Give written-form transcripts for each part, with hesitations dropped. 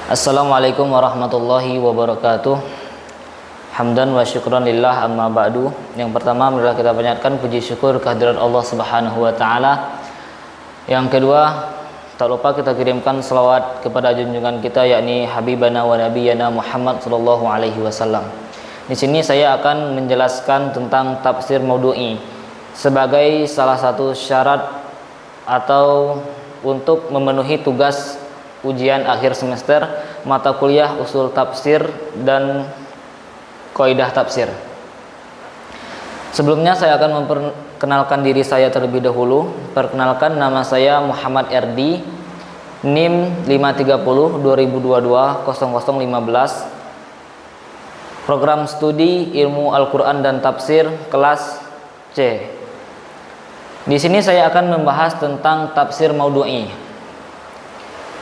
Assalamualaikum warahmatullahi wabarakatuh. Hamdan wa syukran lillah amma ba'du. Yang pertama adalah kita panjatkan puji syukur kehadirat Allah Subhanahu wa taala. Yang kedua, tak lupa kita kirimkan selawat kepada junjungan kita yakni habibana wa nabiyana Muhammad sallallahu alaihi wasallam. Di sini saya akan menjelaskan tentang tafsir maudhu'i sebagai salah satu syarat atau untuk memenuhi tugas ujian akhir semester mata kuliah usul tafsir dan kaidah tafsir. Sebelumnya saya akan memperkenalkan diri saya terlebih dahulu. Perkenalkan, nama saya Muhammad Erdi, NIM 530 2022 0015. Program studi Ilmu Al-Qur'an dan Tafsir kelas C. Di sini saya akan membahas tentang tafsir maudhu'i.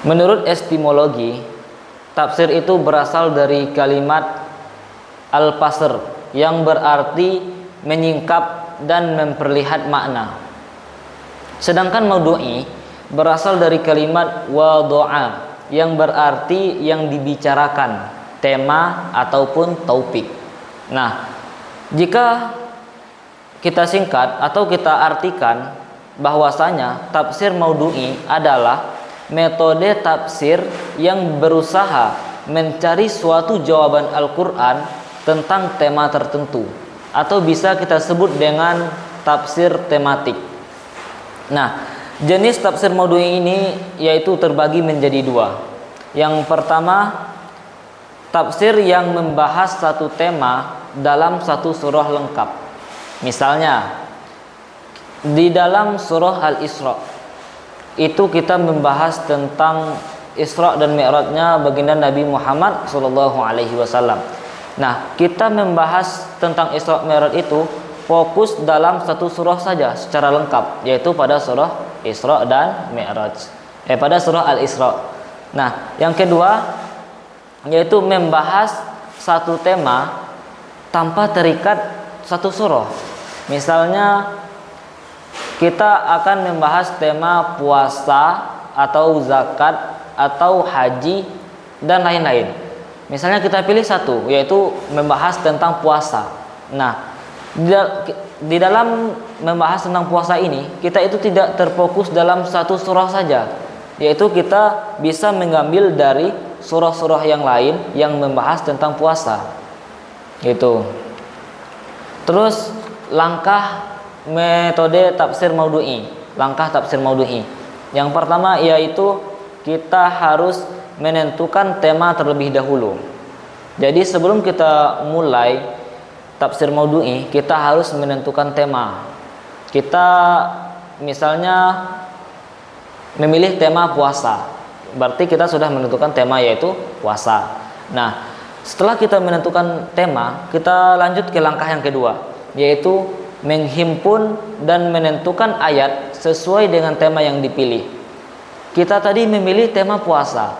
Menurut etimologi, tafsir itu berasal dari kalimat al-fasr yang berarti menyingkap dan memperlihat makna. Sedangkan maudhu'i berasal dari kalimat wadha'a yang berarti yang dibicarakan, tema ataupun topik. Nah, jika kita singkat atau kita artikan bahwasanya tafsir maudhu'i adalah metode tafsir yang berusaha mencari suatu jawaban Al-Quran tentang tema tertentu, atau bisa kita sebut dengan tafsir tematik. Nah, jenis tafsir maudhu'i ini yaitu terbagi menjadi dua. Yang pertama, tafsir yang membahas satu tema dalam satu surah lengkap. Misalnya di dalam surah Al-Isra itu kita membahas tentang Isra dan Mi'rajnya baginda Nabi Muhammad sallallahu alaihi wasallam. Nah, kita membahas tentang Isra Mi'raj itu fokus dalam satu surah saja secara lengkap, yaitu pada surah Isra dan Mi'raj. Pada surah Al-Isra. Nah, yang kedua yaitu membahas satu tema tanpa terikat satu surah. Misalnya kita akan membahas tema puasa atau zakat atau haji dan lain-lain. Misalnya kita pilih satu, yaitu membahas tentang puasa. Nah, di dalam membahas tentang puasa ini, kita itu tidak terfokus dalam satu surah saja, yaitu kita bisa mengambil dari surah-surah yang lain yang membahas tentang puasa. Gitu. Terus langkah metode tafsir maudhu'i. Langkah tafsir maudhu'i. Yang pertama yaitu kita harus menentukan tema terlebih dahulu. Jadi sebelum kita mulai tafsir maudhu'i, kita harus menentukan tema. Kita misalnya memilih tema puasa. Berarti kita sudah menentukan tema yaitu puasa. Nah, setelah kita menentukan tema, kita lanjut ke langkah yang kedua, yaitu menghimpun dan menentukan ayat sesuai dengan tema yang dipilih. Kita tadi memilih tema puasa,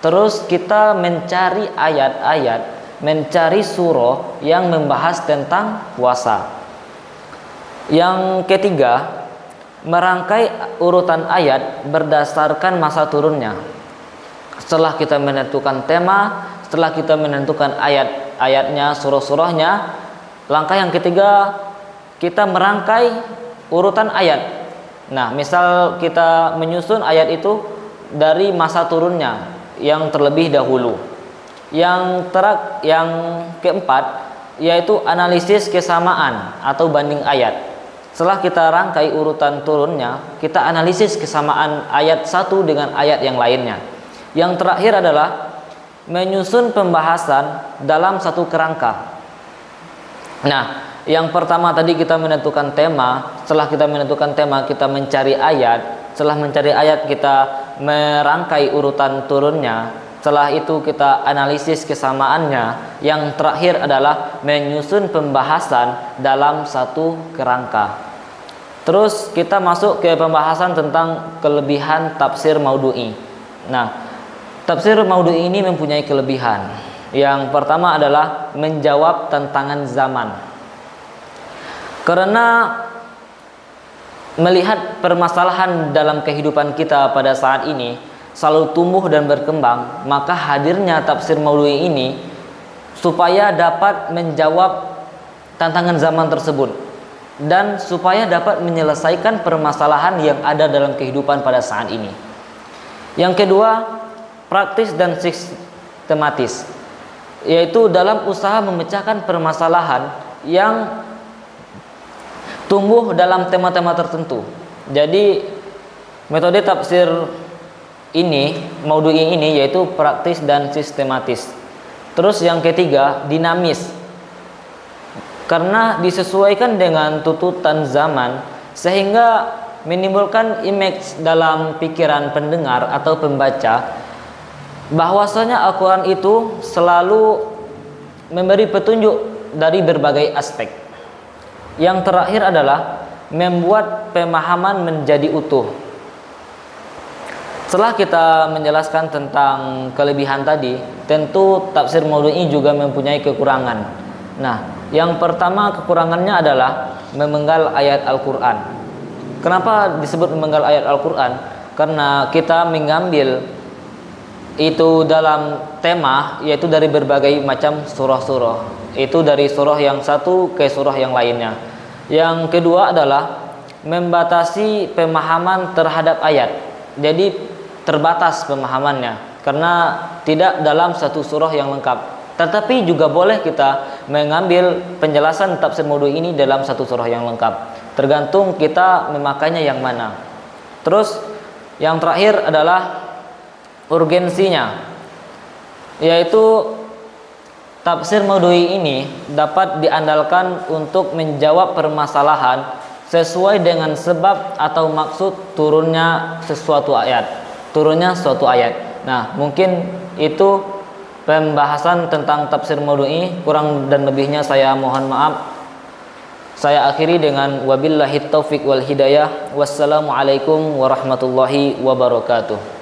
terus kita mencari ayat-ayat, mencari surah yang membahas tentang puasa. Yang ketiga, merangkai urutan ayat berdasarkan masa turunnya. Setelah kita menentukan tema, setelah kita menentukan ayat-ayatnya, surah-surahnya, langkah yang ketiga kita merangkai urutan ayat. Nah, misal kita menyusun ayat itu dari masa turunnya yang terlebih dahulu. Yang keempat yaitu analisis kesamaan atau banding ayat. Setelah kita rangkai urutan turunnya, kita analisis kesamaan ayat satu dengan ayat yang lainnya. Yang terakhir adalah menyusun pembahasan dalam satu kerangka. Nah, yang pertama tadi kita menentukan tema. Setelah kita menentukan tema, kita mencari ayat. Setelah mencari ayat, kita merangkai urutan turunnya. Setelah itu kita analisis kesamaannya. Yang terakhir adalah menyusun pembahasan dalam satu kerangka. Terus kita masuk ke pembahasan tentang kelebihan tafsir maudhu'i. Nah, tafsir maudhu'i ini mempunyai kelebihan. Yang pertama adalah menjawab tantangan zaman. Karena melihat permasalahan dalam kehidupan kita pada saat ini, selalu tumbuh dan berkembang, maka hadirnya tafsir maudhu'i ini supaya dapat menjawab tantangan zaman tersebut dan supaya dapat menyelesaikan permasalahan yang ada dalam kehidupan pada saat ini. Yang kedua, praktis dan sistematis, yaitu dalam usaha memecahkan permasalahan yang tumbuh dalam tema-tema tertentu. Jadi metode tafsir ini, maudhu'i ini, yaitu praktis dan sistematis. Terus yang ketiga, dinamis, karena disesuaikan dengan tuntutan zaman sehingga menimbulkan image dalam pikiran pendengar atau pembaca bahwasanya Al-Quran itu selalu memberi petunjuk dari berbagai aspek. Yang terakhir adalah membuat pemahaman menjadi utuh. Setelah kita menjelaskan tentang kelebihan tadi, tentu tafsir maudhu'i juga mempunyai kekurangan. Nah, yang pertama kekurangannya adalah memenggal ayat Al-Quran. Kenapa disebut memenggal ayat Al-Quran? Karena kita mengambil itu dalam tema, yaitu dari berbagai macam surah-surah. Itu dari surah yang satu ke surah yang lainnya. Yang kedua adalah membatasi pemahaman terhadap ayat. Jadi terbatas pemahamannya karena tidak dalam satu surah yang lengkap. Tetapi juga boleh kita mengambil penjelasan tafsir maudhu'i ini dalam satu surah yang lengkap. Tergantung kita memakainya yang mana. Terus yang terakhir adalah urgensinya, yaitu tafsir maudhu'i ini dapat diandalkan untuk menjawab permasalahan sesuai dengan sebab atau maksud turunnya suatu ayat. Nah, mungkin itu pembahasan tentang tafsir maudhu'i. Kurang dan lebihnya saya mohon maaf. Saya akhiri dengan wabillahi taufiq wal hidayah. Wassalamualaikum warahmatullahi wabarakatuh.